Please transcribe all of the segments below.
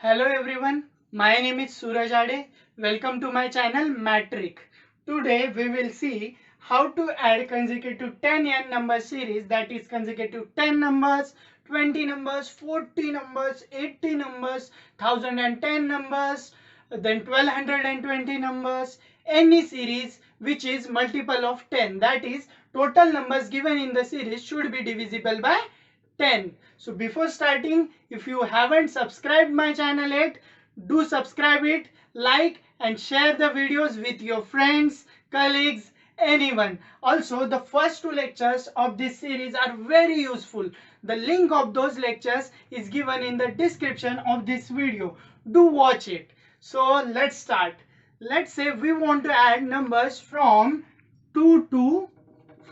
Hello everyone, my name is Suraj Ade. Welcome to my channel Matric. Today we will see how to add consecutive 10 n number series, that is consecutive 10 numbers, 20 numbers, 40 numbers, 80 numbers, 1010 numbers, then 1220 numbers, any series which is multiple of 10, that is total numbers given in the series should be divisible by 10. So before starting, if you haven't subscribed my channel yet, do subscribe it, like and share the videos with your friends, colleagues, anyone. Also, the first two lectures of this series are very useful. The link of those lectures is given in the description of this video. Do watch it. So let's start. Let's say we want to add numbers from 2 to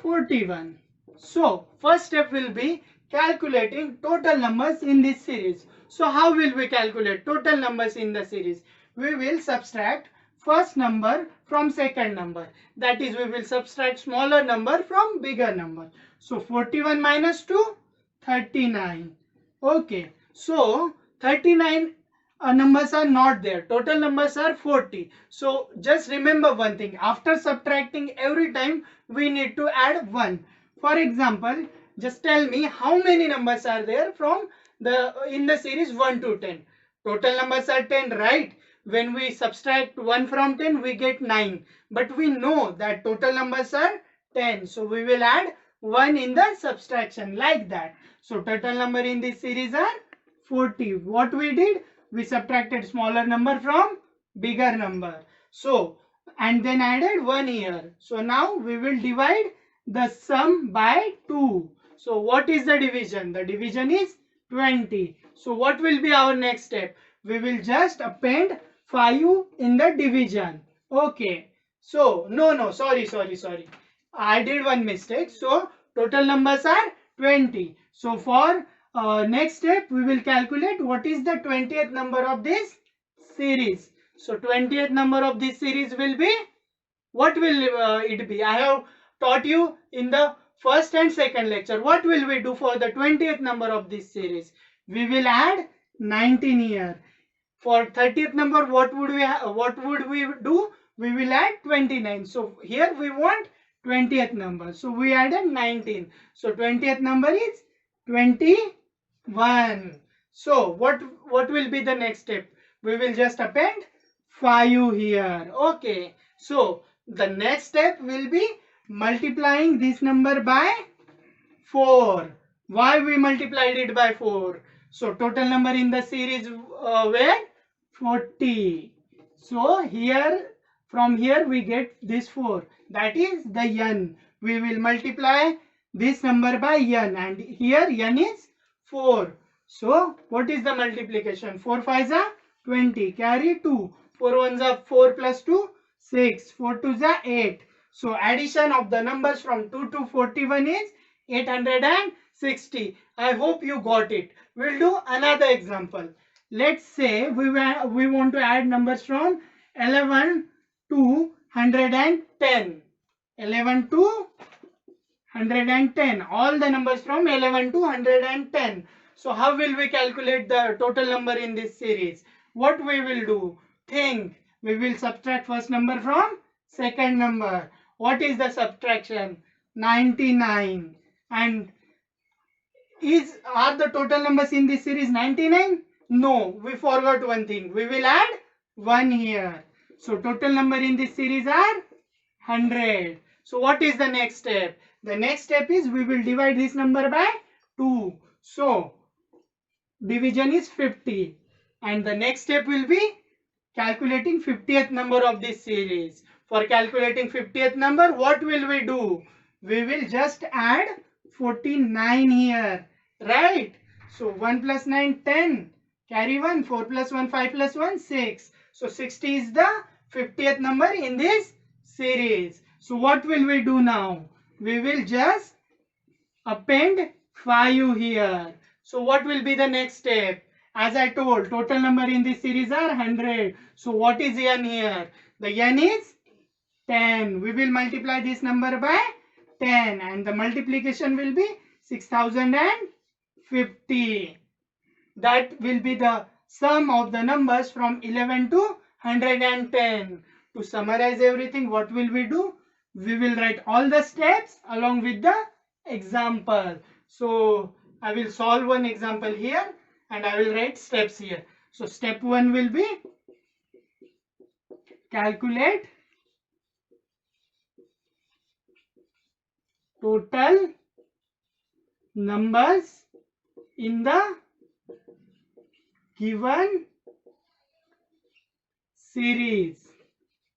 41. So first step will be calculating total numbers in this series. So how will we calculate total numbers in the series? We will subtract first number from second number. That is, we will subtract smaller number from bigger number. So 41 minus 2, 39. Okay. So 39 numbers are not there. Total numbers are 40. So just remember one thing. After subtracting every time we need to add 1. For example, just tell me how many numbers are there from the in the series 1 to 10. Total numbers are 10, right? When we subtract 1 from 10, we get 9. But we know that total numbers are 10. So we will add 1 in the subtraction like that. So total number in this series are 40. What we did? We subtracted smaller number from bigger number. So, and then added 1 here. So now we will divide the sum by 2. So what is the division? The division is 20. So what will be our next step? We will just append 5 in the division. Okay. So, no, sorry. I did one mistake. So total numbers are 20. So for next step, we will calculate what is the 20th number of this series. So 20th number of this series will be, what will it be? I have taught you in the first and second lecture. What will we do for the 20th number of this series? We will add 19 here. For 30th number, what would we do? We will add 29. So here we want 20th number. So we added 19. So 20th number is 21. So what will be the next step? We will just append 5 here. Okay. So the next step will be multiplying this number by 4. Why we multiplied it by 4? So total number in the series were 40. So here, from here we get this 4. That is the n. We will multiply this number by n, and here n is 4. So what is the multiplication? 4 5s are 20. Carry 2. 4 1s are 4 plus 2, 6. 4 2s are 8. So addition of the numbers from 2 to 41 is 860. I hope you got it. We'll do another example. Let's say we want to add numbers from 11 to 110. 11 to 110. All the numbers from 11 to 110. So how will we calculate the total number in this series? What we will do? Think. We will subtract first number from second number. What is the subtraction? 99. And are the total numbers in this series 99? No, we forgot one thing. We will add 1 here. So total number in this series are 100. So what is the next step? The next step is we will divide this number by 2. So division is 50. And the next step will be calculating 50th number of this series. For calculating 50th number, what will we do? We will just add 49 here, right? So 1 plus 9, 10. Carry 1, 4 plus 1, 5 plus 1, 6. So 60 is the 50th number in this series. So what will we do now? We will just append 5 here. So what will be the next step? As I told, total number in this series are 100. So what is n here? The n is 10. We will multiply this number by 10 and the multiplication will be 6050. That will be the sum of the numbers from 11 to 110. To summarize everything, what will we do? We will write all the steps along with the example. So I will solve one example here and I will write steps here. So step 1 will be calculate total numbers in the given series.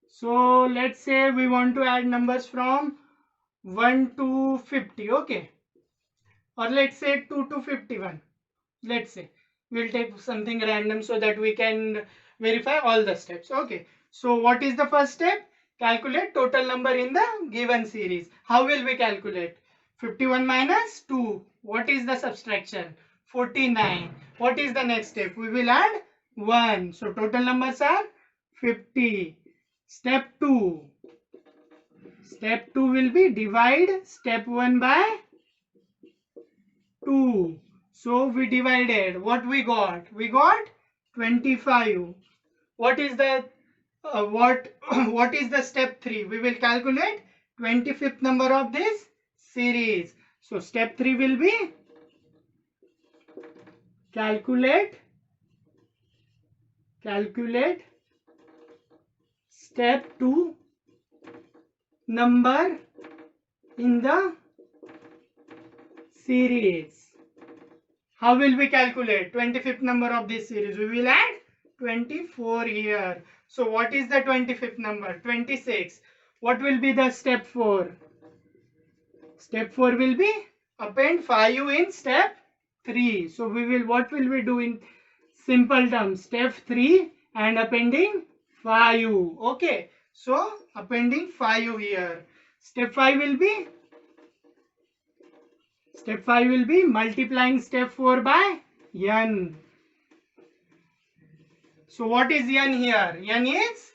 So let's say we want to add numbers from 1 to 50, okay, or let's say 2 to 51. Let's say we'll take something random so that we can verify all the steps. Okay, so what is the first step? Calculate total number in the given series. How will we calculate? 51 minus 2. What is the subtraction? 49. What is the next step? We will add 1. So total numbers are 50. Step 2. Step 2 will be divide step 1 by 2. So we divided. What we got? We got 25. What is the what is the step 3? We will calculate 25th number of this series. So step 3 will be calculate step 2 number in the series. How will we calculate 25th number of this series? We will add 24 here. So what is the 25th number? 26. What will be the step 4? Step 4 will be append 5 in step 3. So what will we do in simple terms? Step 3 and appending 5. Okay. So appending 5 here. Step 5 will be multiplying step 4 by n. So what is n here? N is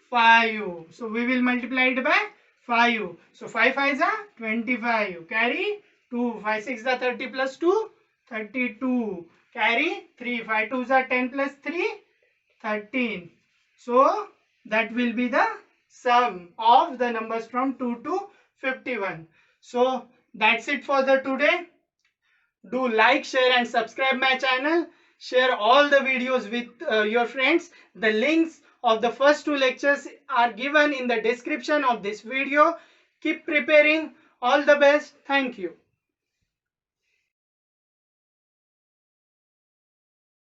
5. So we will multiply it by 5. So 5 5s are 25. Carry 2. 5 6 are 30 plus 2. 32. Carry 3. 5 2s are 10 plus 3. 13. So that will be the sum of the numbers from 2 to 51. So that's it for the today. Do like, share and subscribe my channel. Share all the videos with your friends. The links of the first 2 lectures are given in the description of this video. Keep preparing. All the best. Thank you.